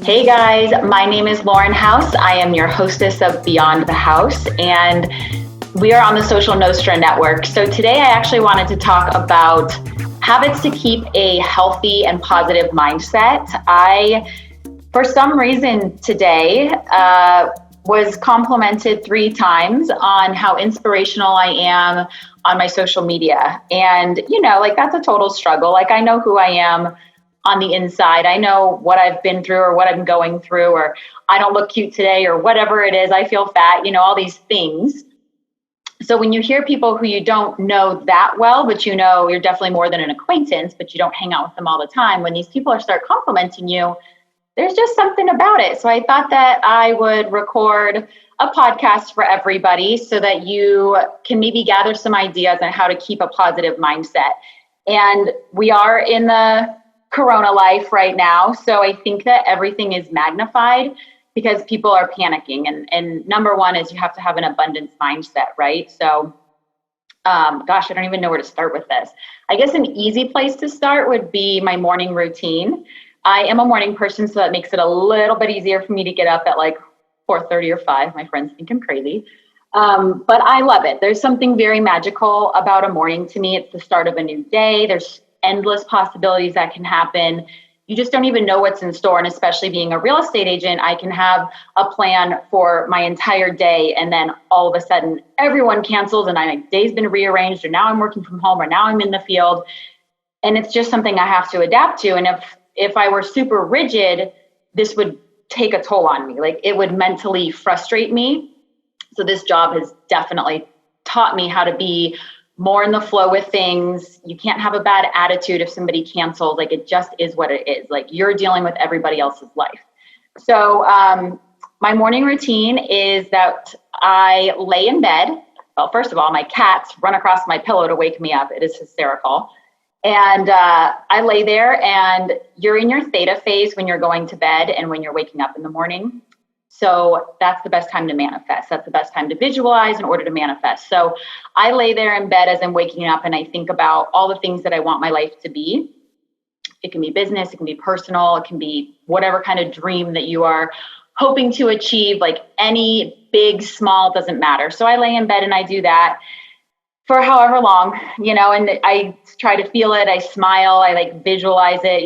Hey guys, my name is Lauren House. I am your hostess of Beyond the House, and we are on the Social Nostra network. So today I actually wanted to talk about habits to keep a healthy and positive mindset. I, for some reason today, was complimented 3 times on how inspirational I am on my social media. And, that's a total struggle. I know who I am on the inside. I know what I've been through or what I'm going through, or I don't look cute today or whatever it is. I feel fat, all these things. So when you hear people who you don't know that well, but you're definitely more than an acquaintance, but you don't hang out with them all the time, when these people start complimenting you, there's just something about it. So I thought that I would record a podcast for everybody so that you can maybe gather some ideas on how to keep a positive mindset. And we are in the Corona life right now. So I think that everything is magnified because people are panicking. And number one is you have to have an abundance mindset, right? So, I don't even know where to start with this. I guess an easy place to start would be my morning routine. I am a morning person, so that makes it a little bit easier for me to get up at 4:30 or 5. My friends think I'm crazy. But I love it. There's something very magical about a morning to me. It's the start of a new day. There's endless possibilities that can happen. You just don't even know what's in store. And especially being a real estate agent, I can have a plan for my entire day. And then all of a sudden everyone cancels and my day's been rearranged, or now I'm working from home, or now I'm in the field. And it's just something I have to adapt to. And if I were super rigid, this would take a toll on me. It would mentally frustrate me. So this job has definitely taught me how to be more in the flow with things. You can't have a bad attitude if somebody cancels. It just is what it is. You're dealing with everybody else's life. So my morning routine is that I lay in bed. Well, first of all, my cats run across my pillow to wake me up. It is hysterical. And I lay there, and you're in your theta phase when you're going to bed and when you're waking up in the morning. So that's the best time to manifest. That's the best time to visualize in order to manifest. So I lay there in bed as I'm waking up, and I think about all the things that I want my life to be. It can be business, it can be personal, it can be whatever kind of dream that you are hoping to achieve, any big, small, doesn't matter. So I lay in bed and I do that for however long, and I try to feel it. I smile, I visualize it,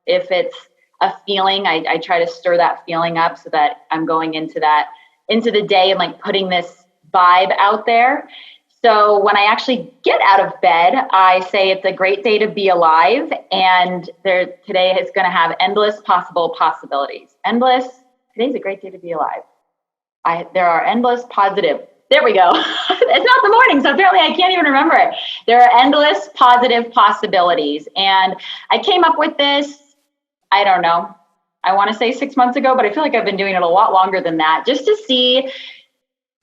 if it's a feeling, I try to stir that feeling up so that I'm going into the day and putting this vibe out there. So when I actually get out of bed, I say it's a great day to be alive, and today is going to have endless possible possibilities. Today's a great day to be alive. There are endless positive. There we go. It's not the morning, so apparently I can't even remember it. There are endless positive possibilities. And I came up with this, I don't know, I want to say 6 months ago, but I feel like I've been doing it a lot longer than that, just to see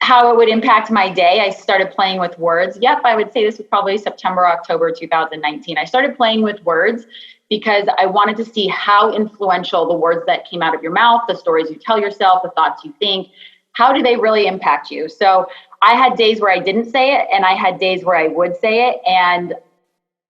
how it would impact my day. I started playing with words. Yep, I would say this was probably September, October 2019. I started playing with words because I wanted to see how influential the words that came out of your mouth, the stories you tell yourself, the thoughts you think, how do they really impact you? So I had days where I didn't say it, and I had days where I would say it. And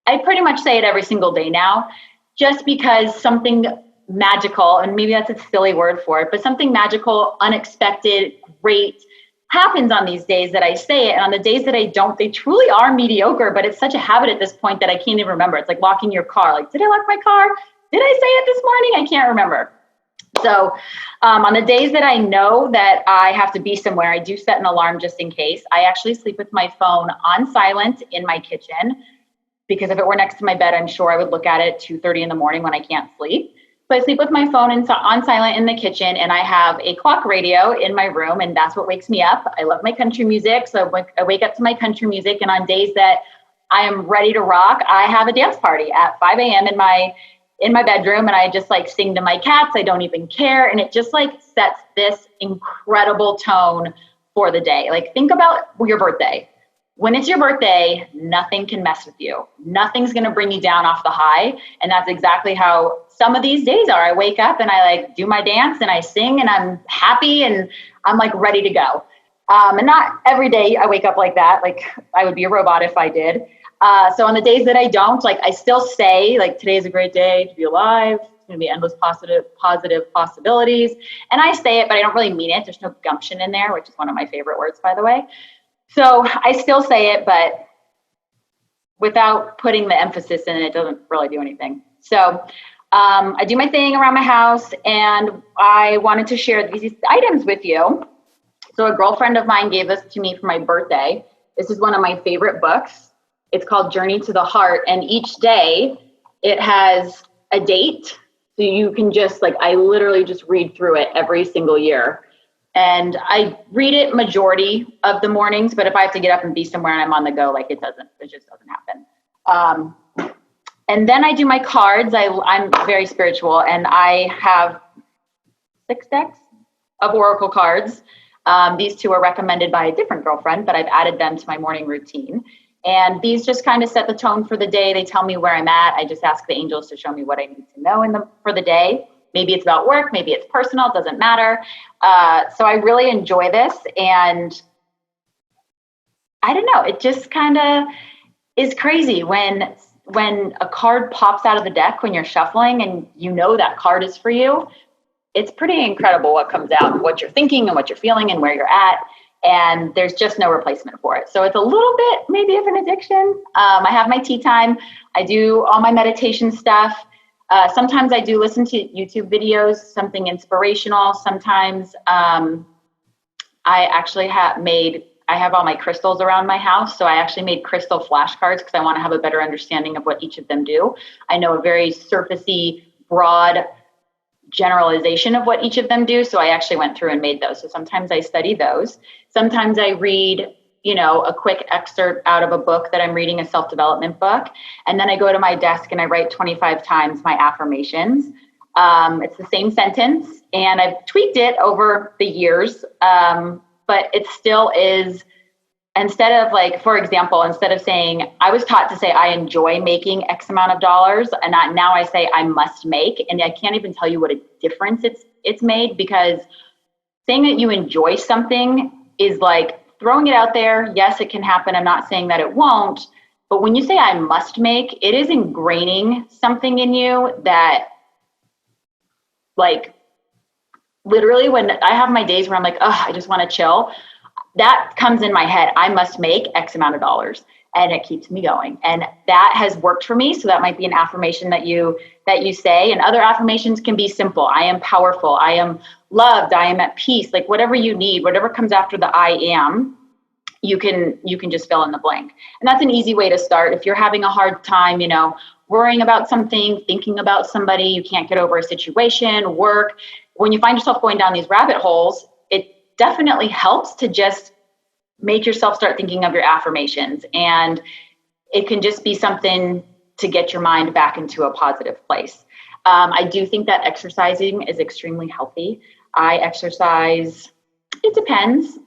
I pretty much say it every single day now, just because something magical, and maybe that's a silly word for it, but something magical, unexpected, great happens on these days that I say it. And on the days that I don't, they truly are mediocre, but it's such a habit at this point that I can't even remember. It's like locking your car. Did I lock my car? Did I say it this morning? I can't remember. So on the days that I know that I have to be somewhere, I do set an alarm just in case. I actually sleep with my phone on silent in my kitchen, because if it were next to my bed, I'm sure I would look at it at 2:30 in the morning when I can't sleep. So I sleep with my phone on silent in the kitchen, and I have a clock radio in my room, and that's what wakes me up. I love my country music, so I wake up to my country music, and on days that I am ready to rock, I have a dance party at 5 a.m. in my bedroom, and I just sing to my cats. I don't even care, and it just sets this incredible tone for the day. Think about your birthday. when it's your birthday, nothing can mess with you. Nothing's going to bring you down off the high. And that's exactly how some of these days are. I wake up and I like do my dance and I sing and I'm happy and I'm like ready to go. And not every day I wake up like that. Like I would be a robot if I did. So on the days that I don't, like I still say like today is a great day to be alive. It's going to be endless positive possibilities. And I say it, but I don't really mean it. There's no gumption in there, which is one of my favorite words, by the way. So I still say it, but without putting the emphasis in it, it doesn't really do anything. So I do my thing around my house, and I wanted to share these items with you. So a girlfriend of mine gave this to me for my birthday. This is one of my favorite books. It's called Journey to the Heart, and each day it has a date. So you can just I literally just read through it every single year. And I read it majority of the mornings, but if I have to get up and be somewhere and I'm on the go, it just doesn't happen. And then I do my cards. I'm very spiritual, and I have 6 decks of oracle cards. These 2 are recommended by a different girlfriend, but I've added them to my morning routine. And these just kind of set the tone for the day. They tell me where I'm at. I just ask the angels to show me what I need to know for the day. Maybe it's about work, maybe it's personal, it doesn't matter. So I really enjoy this, and I don't know, it just kind of is crazy when a card pops out of the deck when you're shuffling and you know that card is for you. It's pretty incredible what comes out, what you're thinking and what you're feeling and where you're at, and there's just no replacement for it. So it's a little bit maybe of an addiction. I have my tea time. I do all my meditation stuff. Sometimes I do listen to YouTube videos, something inspirational. Sometimes I actually I have all my crystals around my house. So I actually made crystal flashcards because I want to have a better understanding of what each of them do. I know a very surfacey, broad generalization of what each of them do. So I actually went through and made those. So sometimes I study those. Sometimes I read a quick excerpt out of a book that I'm reading, a self-development book. And then I go to my desk and I write 25 times my affirmations. It's the same sentence, and I've tweaked it over the years. But it still is, instead of for example, instead of saying, I was taught to say, I enjoy making X amount of dollars. And now I say I must make, and I can't even tell you what a difference it's made, because saying that you enjoy something is throwing it out there. Yes, it can happen. I'm not saying that it won't, but when you say I must make, it is ingraining something in you that literally when I have my days where I'm I just want to chill, that comes in my head. I must make X amount of dollars, and it keeps me going. And that has worked for me. So that might be an affirmation that you say, and other affirmations can be simple. I am powerful. I am loved. I am at peace. Whatever you need, whatever comes after the I am, you can just fill in the blank. And that's an easy way to start. If you're having a hard time, worrying about something, thinking about somebody, you can't get over a situation, work, when you find yourself going down these rabbit holes, it definitely helps to just make yourself start thinking of your affirmations. And it can just be something to get your mind back into a positive place. I do think that exercising is extremely healthy. I exercise, it depends.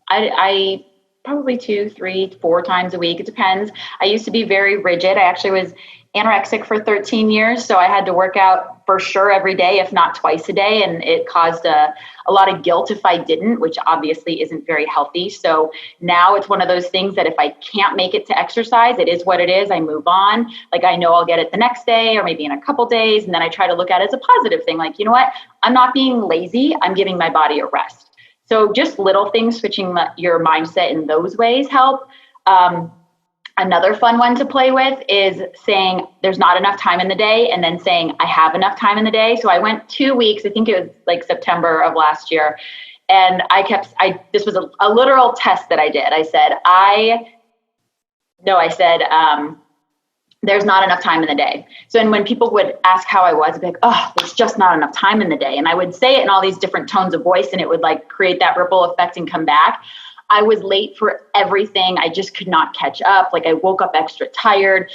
I probably 2, 3, 4 times a week. It depends. I used to be very rigid. I actually was anorexic for 13 years. So I had to work out for sure every day, if not twice a day. And it caused a lot of guilt if I didn't, which obviously isn't very healthy. So now it's one of those things that if I can't make it to exercise, it is what it is. I move on. I know I'll get it the next day or maybe in a couple days. And then I try to look at it as a positive thing. You know what? I'm not being lazy. I'm giving my body a rest. So just little things, switching your mindset in those ways help. Another fun one to play with is saying there's not enough time in the day, and then saying I have enough time in the day. So I went 2 weeks, I think it was September of last year. And this was a literal test that I did. I said, there's not enough time in the day. So, and when people would ask how I was, I'd be like, oh, there's just not enough time in the day. And I would say it in all these different tones of voice, and it would create that ripple effect and come back. I was late for everything. I just could not catch up. I woke up extra tired.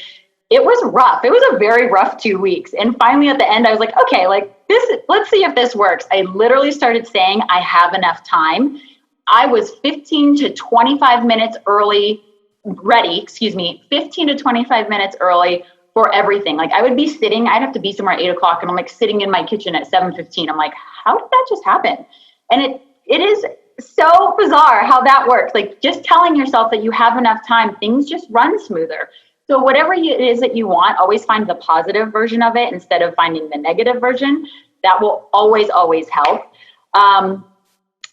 It was rough. It was a very rough 2 weeks. And finally at the end, I was like, okay, let's see if this works. I literally started saying I have enough time. I was 15 to 25 minutes early ready, 15 to 25 minutes early for everything. Like I would be sitting, I'd have to be somewhere at 8 o'clock, and I'm like sitting in my kitchen at 7:15. I'm like, how did that just happen? And it is so bizarre how that works. Like just telling yourself that you have enough time, things just run smoother. So whatever it is that you want, always find the positive version of it instead of finding the negative version. That will always, always help.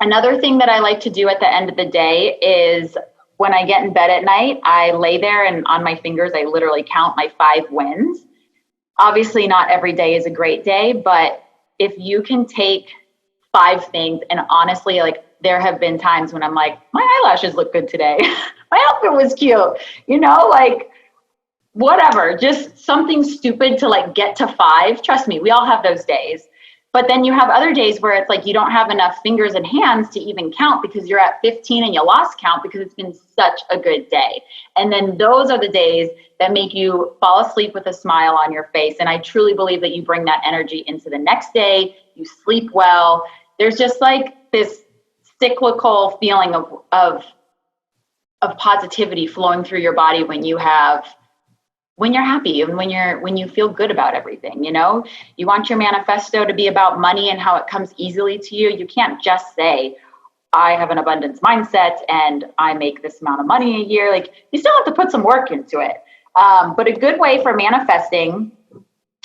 Another thing that I like to do at the end of the day is when I get in bed at night, I lay there and on my fingers, I literally count my 5 wins. Obviously, not every day is a great day, but if you can take 5 things, and honestly, like there have been times when I'm like, my eyelashes look good today. My outfit was cute, like whatever, just something stupid to like get to 5. Trust me, we all have those days. But then you have other days where it's like you don't have enough fingers and hands to even count because you're at 15 and you lost count because it's been such a good day. And then those are the days that make you fall asleep with a smile on your face. And I truly believe that you bring that energy into the next day. You sleep well. There's just like this cyclical feeling of positivity flowing through your body when you're happy and when you feel good about everything. You want your manifesto to be about money and how it comes easily to you. You can't just say, I have an abundance mindset and I make this amount of money a year. Like you still have to put some work into it. But a good way for manifesting,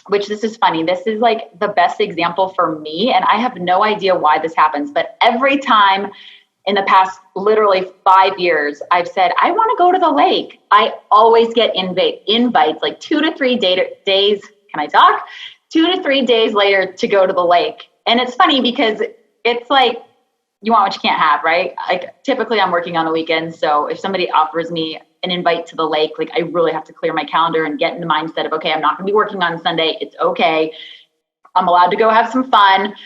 which this is funny, this is like the best example for me. And I have no idea why this happens, but every time in the past literally 5 years, I've said, I want to go to the lake. I always get invites like 2 to 3 days. Can I talk? 2 to 3 days later to go to the lake. And it's funny because it's like, you want what you can't have, right? Like typically I'm working on the weekends. So if somebody offers me an invite to the lake, like I really have to clear my calendar and get in the mindset of, okay, I'm not going to be working on Sunday. It's okay. I'm allowed to go have some fun.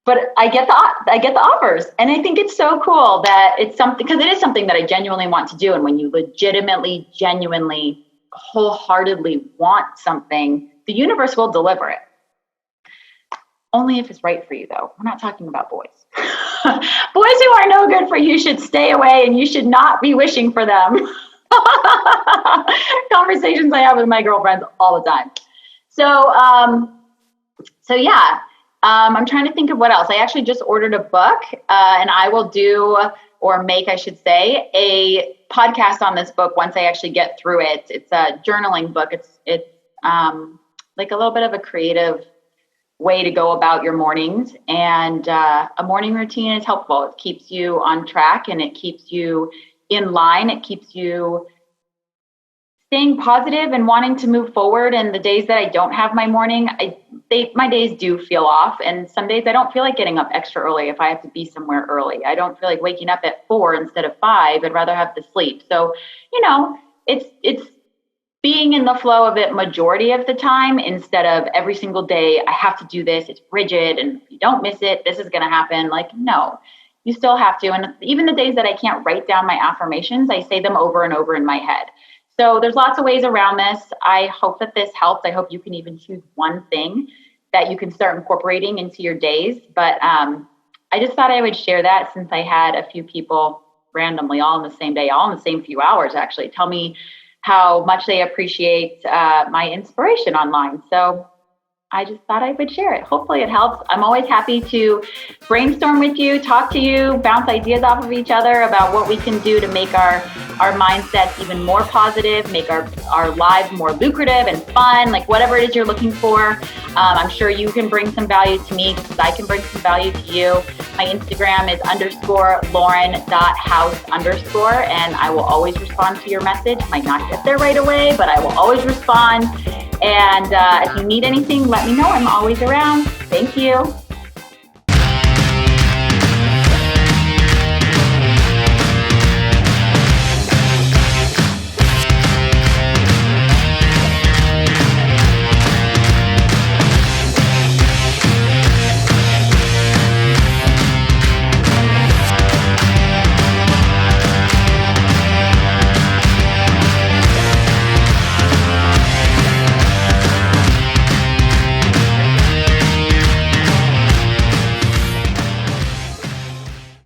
But I get the offers, and I think it's so cool that it's something, because it is something that I genuinely want to do. And when you legitimately, genuinely, wholeheartedly want something, the universe will deliver it. Only if it's right for you, though. We're not talking about boys. Boys who are no good for you should stay away, and you should not be wishing for them. Conversations I have with my girlfriends all the time. So yeah. I'm trying to think of what else. I actually just ordered a book, and I will do, or make, I should say, a podcast on this book once I actually get through it. It's a journaling book. It's like a little bit of a creative way to go about your mornings, and a morning routine is helpful. It keeps you on track, and it keeps you in line. It keeps you staying positive and wanting to move forward. And the days that I don't have my morning, my days do feel off. And some days I don't feel like getting up extra early if I have to be somewhere early. I don't feel like waking up at 4 instead of 5. I'd rather have the sleep. So, it's being in the flow of it majority of the time instead of every single day, I have to do this. It's rigid. And if you don't miss it, this is going to happen. Like, no, you still have to. And even the days that I can't write down my affirmations, I say them over and over in my head. So there's lots of ways around this. I hope that this helps. I hope you can even choose one thing that you can start incorporating into your days. But I just thought I would share that since I had a few people randomly all in the same day, all in the same few hours actually, tell me how much they appreciate my inspiration online. So I just thought I would share it. Hopefully it helps. I'm always happy to brainstorm with you, talk to you, bounce ideas off of each other about what we can do to make our mindsets even more positive, make our lives more lucrative and fun, like whatever it is you're looking for. I'm sure you can bring some value to me because I can bring some value to you. My Instagram is _Lauren.house_, and I will always respond to your message. Might not get there right away, but I will always respond. And if you need anything, let me know. I'm always around. Thank you.